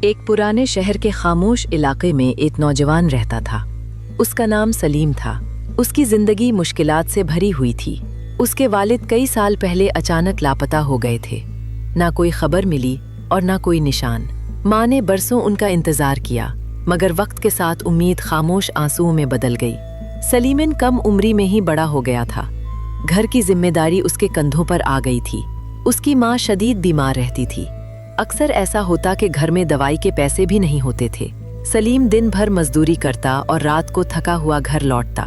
एक पुराने शहर के खामोश इलाके में एक नौजवान रहता था। उसका नाम सलीम था। उसकी जिंदगी मुश्किलात से भरी हुई थी। उसके वालिद कई साल पहले अचानक लापता हो गए थे। ना कोई खबर मिली और ना कोई निशान। माँ ने बरसों उनका इंतजार किया, मगर वक्त के साथ उम्मीद खामोश आंसुओं में बदल गई। सलीम कम उम्री में ही बड़ा हो गया था। घर की जिम्मेदारी उसके कंधों पर आ गई थी। उसकी माँ शदीद बीमार रहती थी। अक्सर ऐसा होता कि घर में दवाई के पैसे भी नहीं होते थे। सलीम दिन भर मजदूरी करता और रात को थका हुआ घर लौटता।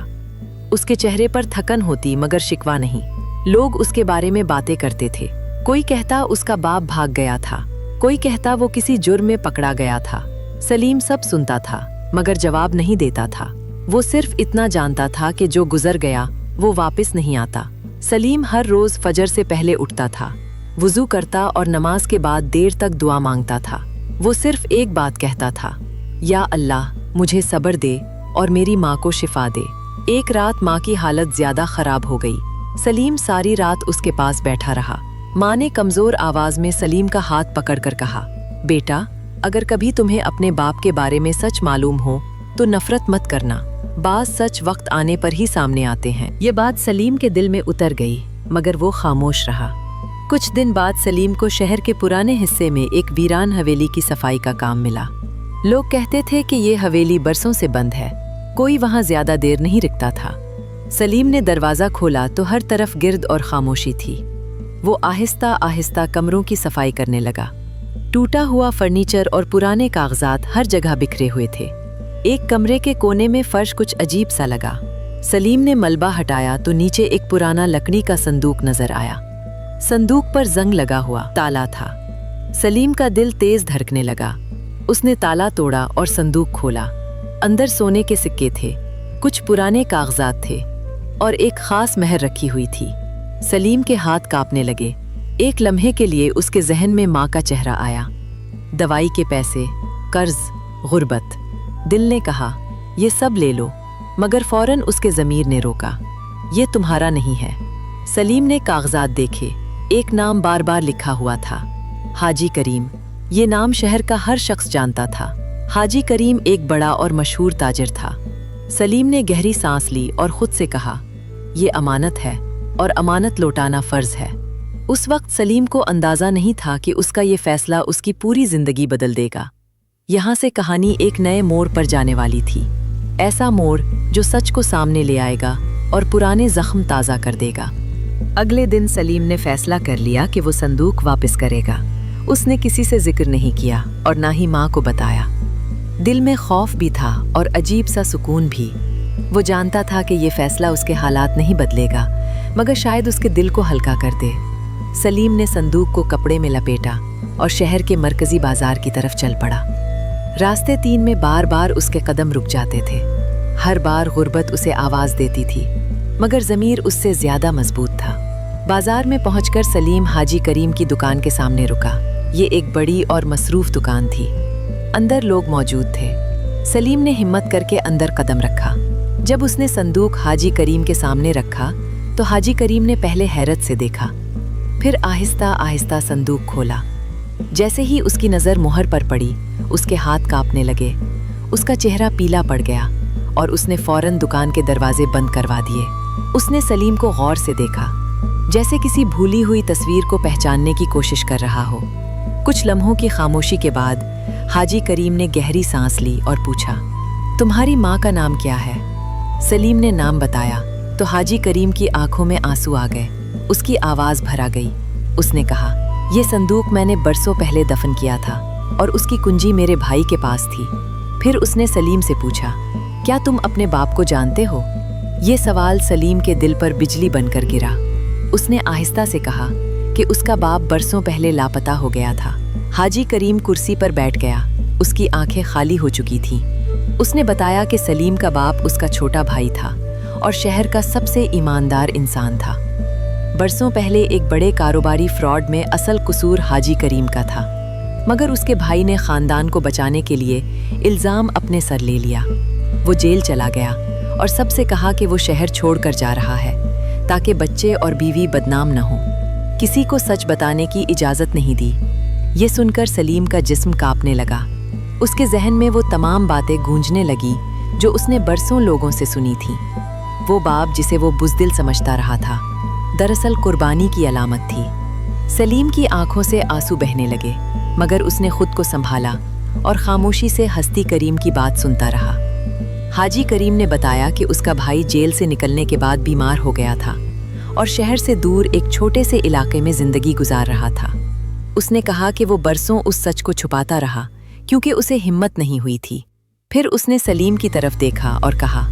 उसके चेहरे पर थकन होती मगर शिकवा नहीं। लोग उसके बारे में बातें करते थे। कोई कहता उसका बाप भाग गया था, कोई कहता वो किसी जुर्म में पकड़ा गया था। सलीम सब सुनता था मगर जवाब नहीं देता था। वो सिर्फ इतना जानता था कि जो गुजर गया वो वापस नहीं आता। सलीम हर रोज फजर से पहले उठता था, वुजू करता और नमाज के बाद देर तक दुआ मांगता था। वो सिर्फ एक बात कहता था, या अल्लाह मुझे सब्र दे और मेरी माँ को शिफा दे। एक रात माँ की हालत ज्यादा खराब हो गई। सलीम सारी रात उसके पास बैठा रहा। माँ ने कमजोर आवाज में सलीम का हाथ पकड़कर कहा, बेटा, अगर कभी तुम्हें अपने बाप के बारे में सच मालूम हो तो नफरत मत करना। बाज़ सच वक्त आने पर ही सामने आते हैं। ये बात सलीम के दिल में उतर गई, मगर वो खामोश रहा। कुछ दिन बाद सलीम को शहर के पुराने हिस्से में एक वीरान हवेली की सफाई का काम मिला। लोग कहते थे कि ये हवेली बरसों से बंद है, कोई वहां ज्यादा देर नहीं रुकता था। सलीम ने दरवाजा खोला तो हर तरफ गिर्द और खामोशी थी। वो आहिस्ता आहिस्ता कमरों की सफाई करने लगा। टूटा हुआ फर्नीचर और पुराने कागजात हर जगह बिखरे हुए थे। एक कमरे के कोने में फर्श कुछ अजीब सा लगा। सलीम ने मलबा हटाया तो नीचे एक पुराना लकड़ी का संदूक नजर आया। संदूक पर जंग लगा हुआ ताला था। सलीम का दिल तेज धड़कने लगा। उसने ताला तोड़ा और संदूक खोला। अंदर सोने के सिक्के थे, कुछ पुराने कागजात थे और एक खास मेहर रखी हुई थी। सलीम के हाथ कांपने लगे। एक लम्हे के लिए उसके जहन में माँ का चेहरा आया। दवाई के पैसे, कर्ज, गुर्बत। दिल ने कहा, ये सब ले लो, मगर फौरन उसके ज़मीर ने रोका, ये तुम्हारा नहीं है। सलीम ने कागजात देखे। एक नाम बार बार लिखा हुआ था, हाजी करीम। ये नाम शहर का हर शख्स जानता था। हाजी करीम एक बड़ा और मशहूर ताजिर था। सलीम ने गहरी सांस ली और खुद से कहा, ये अमानत है और अमानत लौटाना फर्ज है। उस वक्त सलीम को अंदाजा नहीं था कि उसका ये फैसला उसकी पूरी जिंदगी बदल देगा। यहाँ से कहानी एक नए मोड़ पर जाने वाली थी। ऐसा मोड़ जो सच को सामने ले आएगा और पुराने जख्म ताज़ा कर देगा। अगले दिन सलीम ने फैसला कर लिया कि वो संदूक वापस करेगा। उसने किसी से जिक्र नहीं किया और ना ही माँ को बताया। दिल में खौफ भी था और अजीब सा सुकून भी। वो जानता था कि ये फैसला उसके हालात नहीं बदलेगा, मगर शायद उसके दिल को हल्का कर दे। सलीम ने संदूक को कपड़े में लपेटा और शहर के मरकजी बाजार की तरफ चल पड़ा। रास्ते 3 में बार बार उसके कदम रुक जाते थे। हर बार गुर्बत उसे आवाज देती थी, मगर ज़मीर उससे ज्यादा मजबूत था। बाजार में पहुंचकर सलीम हाजी करीम की दुकान के सामने रुका। ये एक बड़ी और मसरूफ दुकान थी। अंदर लोग मौजूद थे। सलीम ने हिम्मत करके अंदर कदम रखा। जब उसने संदूक हाजी करीम के सामने रखा तो हाजी करीम ने पहले हैरत से देखा, फिर आहिस्ता आहिस्ता संदूक खोला। जैसे ही उसकी नज़र मुहर पर पड़ी, उसके हाथ कांपने लगे। उसका चेहरा पीला पड़ गया और उसने फौरन दुकान के दरवाजे बंद करवा दिए। उसने सलीम को गौर से देखा, जैसे किसी भूली हुई तस्वीर को पहचानने की कोशिश कर रहा हो। कुछ लम्हों की खामोशी के बाद हाजी करीम ने गहरी सांस ली और पूछा, तुम्हारी माँ का नाम क्या है? सलीम ने नाम बताया तो हाजी करीम की आंखों में आंसू आ गए। उसकी आवाज़ भरा गई। उसने कहा, ये संदूक मैंने बरसों पहले दफन किया था और उसकी कुंजी मेरे भाई के पास थी। फिर उसने सलीम से पूछा, क्या तुम अपने बाप को जानते हो? ये सवाल सलीम के दिल पर बिजली बनकर गिरा। उसने आहिस्ता से कहा कि उसका बाप बरसों पहले लापता हो गया था। हाजी करीम कुर्सी पर बैठ गया। उसकी आंखें खाली हो चुकी थीं। उसने बताया कि सलीम का बाप उसका छोटा भाई था और शहर का सबसे ईमानदार इंसान था। बरसों पहले एक बड़े कारोबारी फ्रॉड में असल कसूर हाजी करीम का था, मगर उसके भाई ने खानदान को बचाने के लिए इल्ज़ाम अपने सर ले लिया। वो जेल चला गया और सबसे कहा कि वो शहर छोड़कर जा रहा है ताकि बच्चे और बीवी बदनाम न हो। किसी को सच बताने की इजाज़त नहीं दी। ये सुनकर सलीम का जिस्म कांपने लगा। اس کے ذہن میں وہ تمام باتیں گونجنے لگی جو اس نے برسوں لوگوں سے سنی تھیں۔ وہ باپ جسے وہ بزدل سمجھتا رہا تھا، دراصل قربانی کی علامت تھی۔ سلیم کی آنکھوں سے آنسو بہنے لگے، مگر اس نے خود کو سنبھالا اور خاموشی سے ہستی کریم کی بات سنتا رہا۔ حاجی کریم نے بتایا کہ اس کا بھائی جیل سے نکلنے کے بعد بیمار ہو گیا تھا اور شہر سے دور ایک چھوٹے سے علاقے میں زندگی گزار رہا تھا۔ اس نے کہا کہ وہ برسوں اس سچ کو چھپاتا رہا کیونکہ اسے ہمت نہیں ہوئی تھی۔ پھر اس نے سلیم کی طرف دیکھا اور کہا،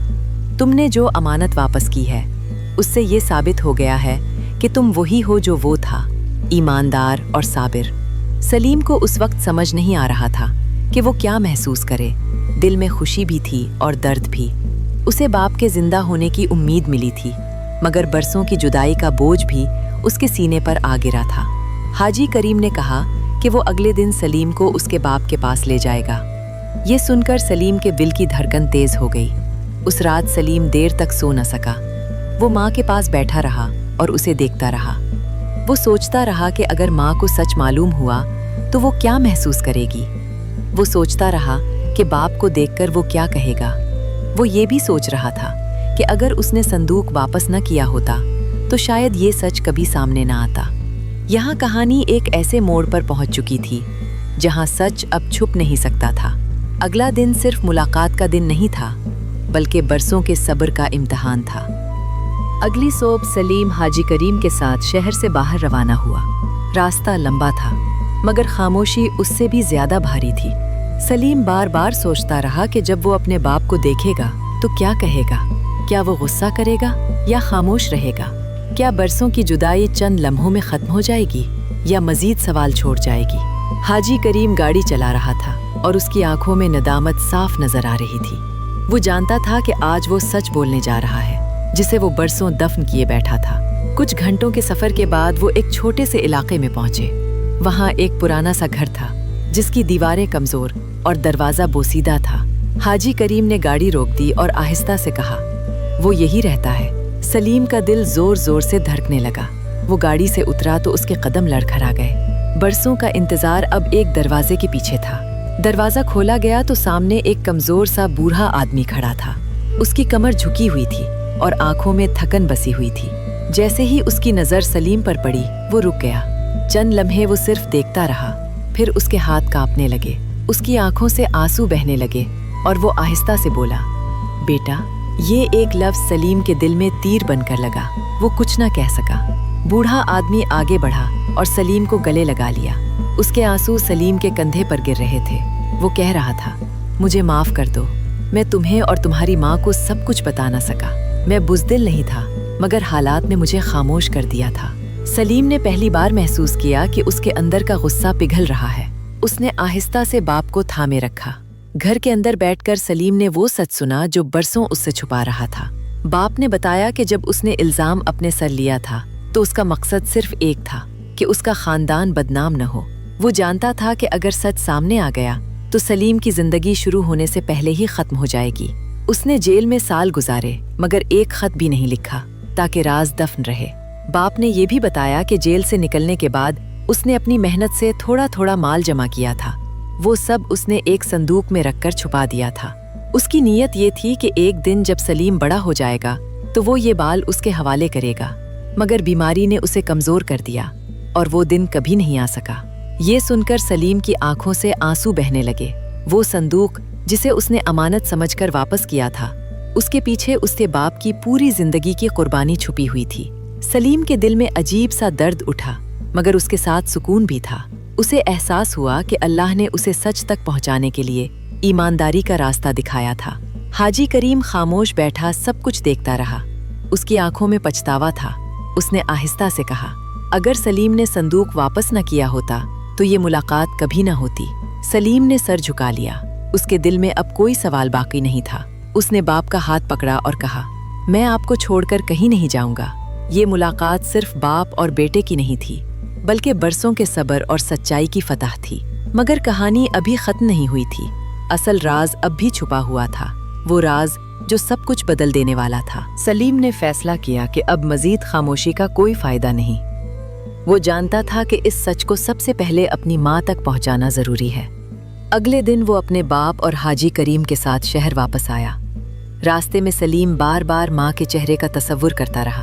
تم نے جو امانت واپس کی ہے اس سے یہ ثابت ہو گیا ہے کہ تم وہی ہو جو وہ تھا، ایماندار اور صابر۔ سلیم کو اس وقت سمجھ نہیں آ رہا تھا کہ وہ کیا محسوس کرے۔ دل میں خوشی بھی تھی اور درد بھی۔ اسے باپ کے زندہ ہونے کی امید ملی تھی، مگر برسوں کی جدائی کا بوجھ بھی اس کے سینے پر آ گرا تھا۔ حاجی کریم نے کہا کہ وہ اگلے دن سلیم کو اس کے باپ کے پاس لے جائے گا۔ یہ سن کر سلیم کے دل کی دھڑکن تیز ہو گئی۔ اس رات سلیم دیر تک سو نہ سکا۔ وہ ماں کے پاس بیٹھا رہا اور اسے دیکھتا رہا۔ وہ سوچتا رہا کہ اگر ماں کو سچ معلوم ہوا تو وہ کیا محسوس کرے گی۔ وہ سوچتا رہا کہ باپ کو دیکھ کر وہ کیا کہے گا۔ وہ یہ بھی سوچ رہا تھا کہ اگر اس نے صندوق واپس نہ کیا ہوتا تو شاید یہ سچ کبھی سامنے نہ آتا۔ یہاں کہانی ایک ایسے موڑ پر پہنچ چکی تھی جہاں سچ اب چھپ نہیں سکتا تھا۔ اگلا دن صرف ملاقات کا دن نہیں تھا، بلکہ برسوں کے صبر کا امتحان تھا۔ اگلی صبح سلیم حاجی کریم کے ساتھ شہر سے باہر روانہ ہوا۔ راستہ لمبا تھا، مگر خاموشی اس سے بھی زیادہ بھاری تھی۔ سلیم بار بار سوچتا رہا کہ جب وہ اپنے باپ کو دیکھے گا تو کیا کہے گا؟ کیا وہ غصہ کرے گا یا خاموش رہے گا؟ کیا برسوں کی جدائی چند لمحوں میں ختم ہو جائے گی یا مزید سوال چھوڑ جائے گی؟ حاجی کریم گاڑی چلا رہا تھا اور اس کی آنکھوں میں ندامت صاف نظر آ رہی تھی۔ وہ جانتا تھا کہ آج وہ سچ بولنے جا رہا ہے جسے وہ برسوں دفن کیے بیٹھا تھا۔ کچھ گھنٹوں کے سفر کے بعد وہ ایک چھوٹے سے علاقے میں پہنچے۔ وہاں ایک پرانا سا گھر تھا جس کی دیواریں کمزور اور دروازہ بوسیدہ تھا۔ حاجی کریم نے گاڑی روک دی اور آہستہ سے کہا، وہ یہی رہتا ہے۔ سلیم کا دل زور زور سے دھڑکنے لگا۔ وہ گاڑی سے اترا تو اس کے قدم لڑکھڑا گئے۔ برسوں کا انتظار اب ایک دروازے کے پیچھے تھا۔ دروازہ کھولا گیا تو سامنے ایک کمزور سا بوڑھا آدمی کھڑا تھا۔ اس کی کمر جھکی ہوئی تھی اور آنکھوں میں تھکن بسی ہوئی تھی۔ جیسے ہی اس کی نظر سلیم پر پڑی، وہ رک گیا۔ چند لمحے وہ صرف دیکھتا رہا، پھر اس کے ہاتھ کانپنے لگے، اس کی آنکھوں سے آنسو بہنے لگے اور وہ آہستہ سے بولا، بیٹا۔ یہ ایک لفظ سلیم کے دل میں تیر بن کر لگا۔ وہ کچھ نہ کہہ سکا۔ بوڑھا آدمی آگے بڑھا اور سلیم کو گلے لگا لیا۔ اس کے آنسو سلیم کے کندھے پر گر رہے تھے۔ وہ کہہ رہا تھا، مجھے معاف کر دو، میں تمہیں اور تمہاری ماں کو سب کچھ بتا نہ سکا۔ میں بزدل نہیں تھا، مگر حالات نے مجھے خاموش کر دیا تھا۔ سلیم نے پہلی بار محسوس کیا کہ اس کے اندر کا غصہ پگھل رہا ہے۔ اس نے آہستہ سے باپ کو تھامے رکھا۔ گھر کے اندر بیٹھ کر سلیم نے وہ سچ سنا جو برسوں اس سے چھپا رہا تھا۔ باپ نے بتایا کہ جب اس نے الزام اپنے سر لیا تھا تو اس کا مقصد صرف ایک تھا کہ اس کا خاندان بدنام نہ ہو۔ وہ جانتا تھا کہ اگر سچ سامنے آ گیا تو سلیم کی زندگی شروع ہونے سے پہلے ہی ختم ہو جائے گی۔ اس نے جیل میں سال گزارے مگر ایک خط بھی نہیں لکھا تاکہ راز دفن رہے۔ باپ نے یہ بھی بتایا کہ جیل سے نکلنے کے بعد اس نے اپنی محنت سے تھوڑا تھوڑا مال جمع کیا تھا۔ وہ سب اس نے ایک صندوق میں رکھ کر چھپا دیا تھا۔ اس کی نیت یہ تھی کہ ایک دن جب سلیم بڑا ہو جائے گا تو وہ یہ بال اس کے حوالے کرے گا، مگر بیماری نے اسے کمزور کر دیا اور وہ دن کبھی نہیں آ سکا۔ یہ سن کر سلیم کی آنکھوں سے آنسو بہنے لگے۔ وہ صندوق جسے اس نے امانت سمجھ کر واپس کیا تھا، اس کے پیچھے اس کے باپ کی پوری زندگی کی قربانی چھپی ہوئی تھی۔ سلیم کے دل میں عجیب سا درد اٹھا، مگر اس کے ساتھ سکون بھی تھا۔ اسے احساس ہوا کہ اللہ نے اسے سچ تک پہنچانے کے لیے ایمانداری کا راستہ دکھایا تھا۔ حاجی کریم خاموش بیٹھا سب کچھ دیکھتا رہا۔ اس کی آنکھوں میں پچھتاوا تھا۔ اس نے آہستہ سے کہا، اگر سلیم نے صندوق واپس نہ کیا ہوتا تو یہ ملاقات کبھی نہ ہوتی۔ سلیم نے سر جھکا لیا۔ اس کے دل میں اب کوئی سوال باقی نہیں تھا۔ اس نے باپ کا ہاتھ پکڑا اور کہا، میں آپ کو چھوڑ کر کہیں نہیں جاؤں گا۔ یہ ملاقات صرف باپ اور بیٹے کی نہیں تھی، بلکہ برسوں کے صبر اور سچائی کی فتح تھی۔ مگر کہانی ابھی ختم نہیں ہوئی تھی۔ اصل راز اب بھی چھپا ہوا تھا، وہ راز جو سب کچھ بدل دینے والا تھا۔ سلیم نے فیصلہ کیا کہ اب مزید خاموشی کا کوئی فائدہ نہیں۔ وہ جانتا تھا کہ اس سچ کو سب سے پہلے اپنی ماں تک پہنچانا ضروری ہے۔ अगले दिन वो अपने बाप और हाजी करीम के साथ शहर वापस आया। रास्ते में सलीम बार बार माँ के चेहरे का तसव्वुर करता रहा।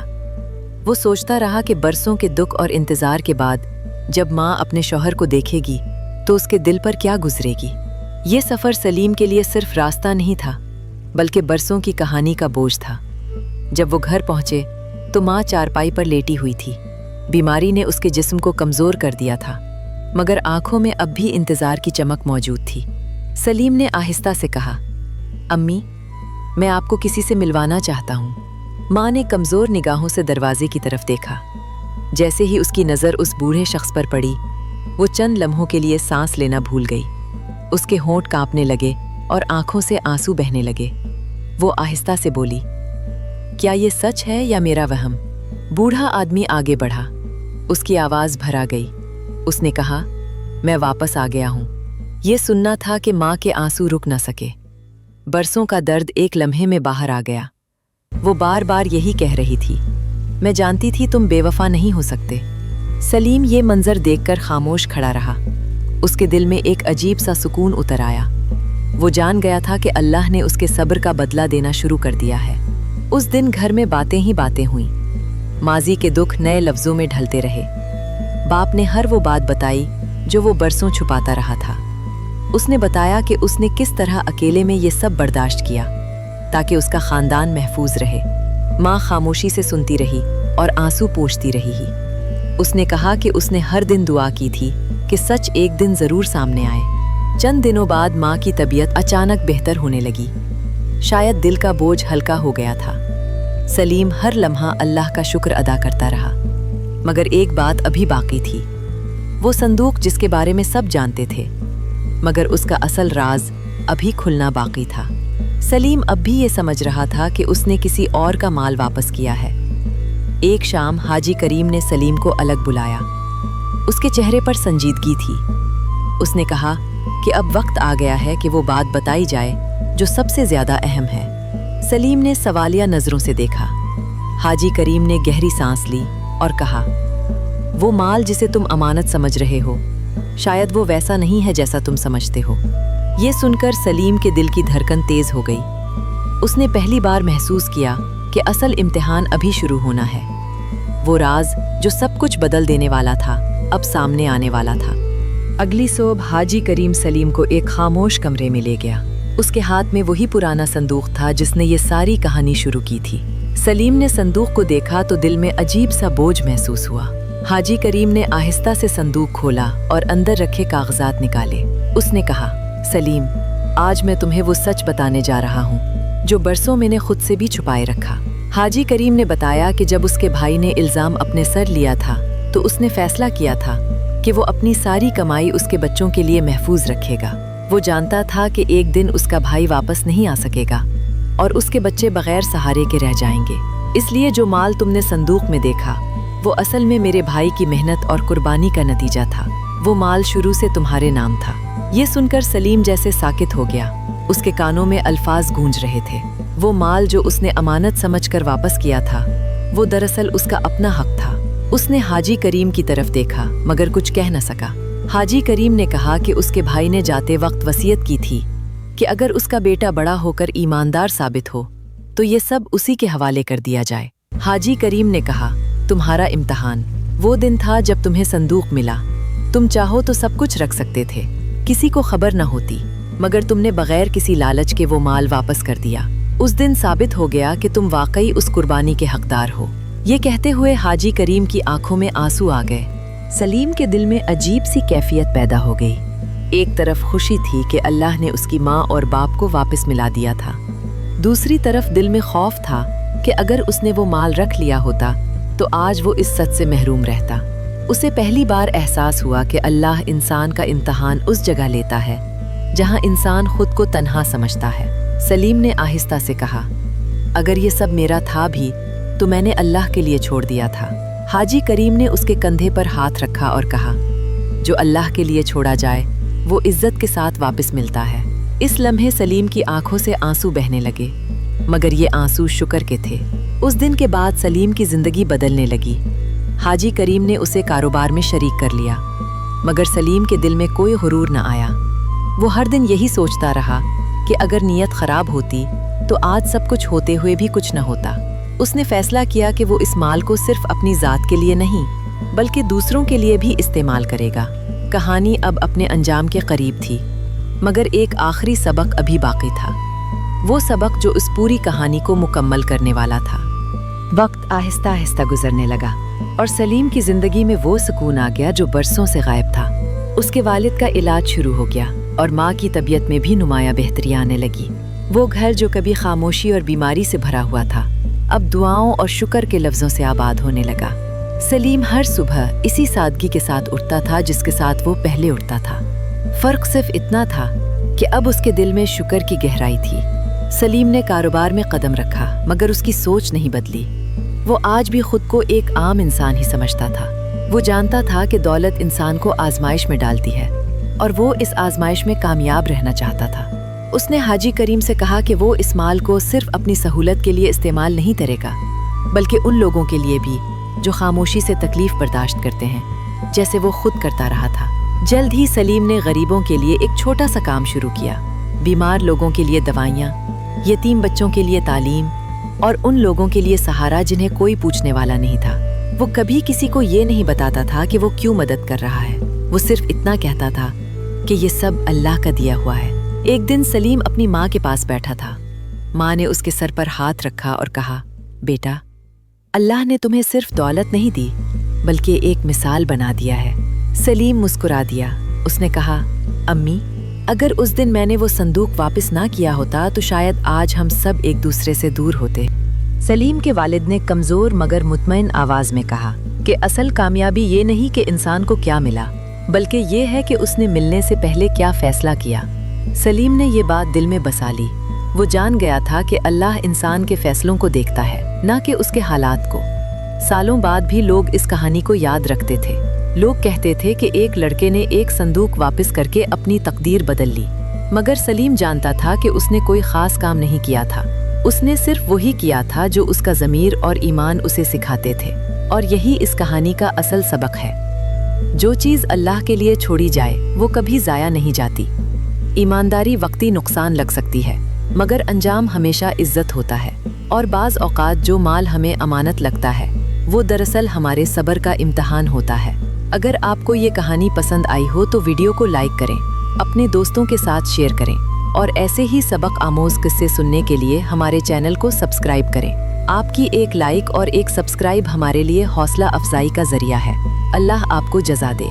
वो सोचता रहा कि बरसों के दुख और इंतज़ार के बाद जब माँ अपने शौहर को देखेगी तो उसके दिल पर क्या गुजरेगी। ये सफ़र सलीम के लिए सिर्फ रास्ता नहीं था, बल्कि बरसों की कहानी का बोझ था। जब वो घर पहुँचे तो माँ चारपाई पर लेटी हुई थी। बीमारी ने उसके जिस्म को कमज़ोर कर दिया था, मगर आंखों में अब भी इंतज़ार की चमक मौजूद थी। सलीम ने आहिस्ता से कहा, अम्मी, मैं आपको किसी से मिलवाना चाहता हूँ। माँ ने कमज़ोर निगाहों से दरवाजे की तरफ देखा। जैसे ही उसकी नज़र उस बूढ़े शख्स पर पड़ी, वो चंद लम्हों के लिए सांस लेना भूल गई। उसके होंठ कांपने लगे और आंखों से आंसू बहने लगे। वो आहिस्ता से बोली, क्या ये सच है या मेरा वहम? बूढ़ा आदमी आगे बढ़ा। उसकी आवाज़ भरा गई। उसने कहा, मैं वापस आ गया हूँ। ये सुनना था कि माँ के आंसू रुक न सके। बरसों का दर्द एक लम्हे में बाहर आ गया। वो बार बार यही कह रही थी, मैं जानती थी तुम बेवफा नहीं हो सकते। सलीम ये मंजर देखकर खामोश खड़ा रहा। उसके दिल में एक अजीब सा सुकून उतर आया। वो जान गया था कि अल्लाह ने उसके सब्र का बदला देना शुरू कर दिया है। उस दिन घर में बातें ही बातें हुईं। माजी के दुख नए लफ्ज़ों में ढलते रहे। बाप ने हर वो बात बताई जो वो बरसों छुपाता रहा था। उसने बताया कि उसने किस तरह अकेले में ये सब बर्दाश्त किया ताकि उसका ख़ानदान महफूज रहे। माँ खामोशी से सुनती रही और आंसू पोंछती रही। उसने कहा कि उसने हर दिन दुआ की थी कि सच एक दिन ज़रूर सामने आए। चंद दिनों बाद माँ की तबीयत अचानक बेहतर होने लगी। शायद दिल का बोझ हल्का हो गया था। सलीम हर लम्हा अल्लाह का शुक्र अदा करता रहा। मगर एक बात अभी बाकी थी। वो संदूक जिसके बारे में सब जानते थे, मगर उसका असल राज अभी खुलना बाकी था। सलीम अब भी ये समझ रहा था कि उसने किसी और का माल वापस किया है। एक शाम हाजी करीम ने सलीम को अलग बुलाया। उसके चेहरे पर संजीदगी थी। उसने कहा कि अब वक्त आ गया है कि वो बात बताई जाए जो सबसे ज्यादा अहम है। सलीम ने सवालिया नजरों से देखा। हाजी करीम ने गहरी सांस ली और कहा, वो माल जिसे तुम अमानत समझ रहे हो, शायद वो वैसा नहीं है जैसा तुम समझते हो। ये सुनकर सलीम के दिल की धड़कन तेज हो गई। उसने पहली बार महसूस किया कि असल इम्तिहान अभी शुरू होना है। वो राज जो सब कुछ बदल देने वाला था, अब सामने आने वाला था। अगली सुबह हाजी करीम सलीम को एक खामोश कमरे में ले गया। उसके हाथ में वही पुराना संदूक था जिसने ये सारी कहानी शुरू की थी। सलीम ने संदूक को देखा तो दिल में अजीब सा बोझ महसूस हुआ। हाजी करीम ने आहिस्ता से संदूक खोला और अंदर रखे कागजात निकाले। उसने कहा, सलीम, आज मैं तुम्हें वो सच बताने जा रहा हूँ जो बरसों मैंने खुद से भी छुपाए रखा। हाजी करीम ने बताया कि जब उसके भाई ने इल्ज़ाम अपने सर लिया था तो उसने फैसला किया था कि वो अपनी सारी कमाई उसके बच्चों के लिए महफूज रखेगा। वो जानता था कि एक दिन उसका भाई वापस नहीं आ सकेगा और उसके बच्चे बगैर सहारे के रह जाएंगे। इसलिए जो माल तुमने संदूक में देखा वो असल में मेरे भाई की मेहनत और कुर्बानी का नतीजा था। वो माल शुरू से तुम्हारे नाम था। ये सुनकर सलीम जैसे साकित हो गया। उसके कानों में अल्फाज गूंज रहे थे। वो माल जो उसने अमानत समझकर वापस किया था, वो दरअसल उसका अपना हक था। उसने हाजी करीम की तरफ देखा मगर कुछ कह न सका। हाजी करीम ने कहा कि उसके भाई ने जाते वक्त वसीयत की थी कि अगर उसका बेटा बड़ा होकर ईमानदार साबित हो तो ये सब उसी के हवाले कर दिया जाए। हाजी करीम ने कहा, तुम्हारा इम्तिहान वो दिन था जब तुम्हें संदूक मिला। तुम चाहो तो सब कुछ रख सकते थे, किसी को खबर न होती, मगर तुमने बगैर किसी लालच के वो माल वापस कर दिया। उस दिन साबित हो गया कि तुम वाकई उस कुर्बानी के हकदार हो। ये कहते हुए हाजी करीम की आंखों में आंसू आ गए। सलीम के दिल में अजीब सी कैफियत पैदा हो गई। एक तरफ खुशी थी कि अल्लाह ने उसकी माँ और बाप को वापस मिला दिया था, दूसरी तरफ दिल में खौफ था कि अगर उसने वो माल रख लिया होता तो आज वो इस सच से महरूम रहता। उसे पहली बार एहसास हुआ कि अल्लाह इंसान का इम्तिहान उस जगह लेता है जहाँ इंसान खुद को तन्हा समझता है। सलीम ने आहिस्ता से कहा, अगर ये सब मेरा था भी तो मैंने अल्लाह के लिए छोड़ दिया था। हाजी करीम ने उसके कंधे पर हाथ रखा और कहा, जो अल्लाह के लिए छोड़ा जाए वो इज्जत के साथ वापस मिलता है। इस लम्हे सलीम की आंखों से आंसू बहने लगे, मगर ये आंसू शुक्र के थे। उस दिन के बाद सलीम की जिंदगी बदलने लगी। हाजी करीम ने उसे कारोबार में शरीक कर लिया, मगर सलीम के दिल में कोई गुरूर न आया। وہ ہر دن یہی سوچتا رہا کہ اگر نیت خراب ہوتی تو آج سب کچھ ہوتے ہوئے بھی کچھ نہ ہوتا۔ اس نے فیصلہ کیا کہ وہ اس مال کو صرف اپنی ذات کے لیے نہیں بلکہ دوسروں کے لیے بھی استعمال کرے گا۔ کہانی اب اپنے انجام کے قریب تھی، مگر ایک آخری سبق ابھی باقی تھا، وہ سبق جو اس پوری کہانی کو مکمل کرنے والا تھا۔ وقت آہستہ آہستہ گزرنے لگا اور سلیم کی زندگی میں وہ سکون آ گیا جو برسوں سے غائب تھا۔ اس کے والد کا علاج شروع ہو گیا اور ماں کی طبیعت میں بھی نمایاں بہتری آنے لگی۔ وہ گھر جو کبھی خاموشی اور بیماری سے بھرا ہوا تھا اب دعاؤں اور شکر کے لفظوں سے آباد ہونے لگا۔ سلیم ہر صبح اسی سادگی کے ساتھ اٹھتا تھا جس کے ساتھ وہ پہلے اٹھتا تھا۔ فرق صرف اتنا تھا کہ اب اس کے دل میں شکر کی گہرائی تھی۔ سلیم نے کاروبار میں قدم رکھا مگر اس کی سوچ نہیں بدلی۔ وہ آج بھی خود کو ایک عام انسان ہی سمجھتا تھا۔ وہ جانتا تھا کہ دولت انسان کو آزمائش میں ڈالتی ہے اور وہ اس آزمائش میں کامیاب رہنا چاہتا تھا۔ اس نے حاجی کریم سے کہا کہ وہ اس مال کو صرف اپنی سہولت کے لیے استعمال نہیں کرے گا بلکہ ان لوگوں کے لیے بھی جو خاموشی سے تکلیف برداشت کرتے ہیں جیسے وہ خود کرتا رہا تھا۔ جلد ہی سلیم نے غریبوں کے لیے ایک چھوٹا سا کام شروع کیا، بیمار لوگوں کے لیے دوائیاں، یتیم بچوں کے لیے تعلیم اور ان لوگوں کے لیے سہارا جنہیں کوئی پوچھنے والا نہیں تھا۔ وہ کبھی کسی کو یہ نہیں بتاتا تھا کہ وہ کیوں مدد کر رہا ہے، وہ صرف اتنا کہتا تھا کہ یہ سب اللہ کا دیا ہوا ہے۔ ایک دن سلیم اپنی ماں کے پاس بیٹھا تھا۔ ماں نے اس کے سر پر ہاتھ رکھا اور کہا، بیٹا، اللہ نے تمہیں صرف دولت نہیں دی بلکہ ایک مثال بنا دیا ہے۔ سلیم مسکرا دیا۔ اس نے کہا، امی، اگر اس دن میں نے وہ صندوق واپس نہ کیا ہوتا تو شاید آج ہم سب ایک دوسرے سے دور ہوتے۔ سلیم کے والد نے کمزور مگر مطمئن آواز میں کہا کہ اصل کامیابی یہ نہیں کہ انسان کو کیا ملا بلکہ یہ ہے کہ اس نے ملنے سے پہلے کیا فیصلہ کیا۔ سلیم نے یہ بات دل میں بسا لی۔ وہ جان گیا تھا کہ اللہ انسان کے فیصلوں کو دیکھتا ہے، نہ کہ اس کے حالات کو۔ سالوں بعد بھی لوگ اس کہانی کو یاد رکھتے تھے۔ لوگ کہتے تھے کہ ایک لڑکے نے ایک صندوق واپس کر کے اپنی تقدیر بدل لی، مگر سلیم جانتا تھا کہ اس نے کوئی خاص کام نہیں کیا تھا۔ اس نے صرف وہی کیا تھا جو اس کا ضمیر اور ایمان اسے سکھاتے تھے، اور یہی اس کہانی کا اصل سبق ہے۔ جو چیز اللہ کے لیے چھوڑی جائے وہ کبھی ضائع نہیں جاتی۔ ایمانداری وقتی نقصان لگ سکتی ہے مگر انجام ہمیشہ عزت ہوتا ہے، اور بعض اوقات جو مال ہمیں امانت لگتا ہے وہ دراصل ہمارے صبر کا امتحان ہوتا ہے۔ اگر آپ کو یہ کہانی پسند آئی ہو تو ویڈیو کو لائک کریں، اپنے دوستوں کے ساتھ شیئر کریں اور ایسے ہی سبق آموز قصے سننے کے لیے ہمارے چینل کو سبسکرائب کریں۔ آپ کی ایک لائک اور ایک سبسکرائب ہمارے لیے حوصلہ افزائی کا ذریعہ ہے۔ اللہ آپ کو جزا دے۔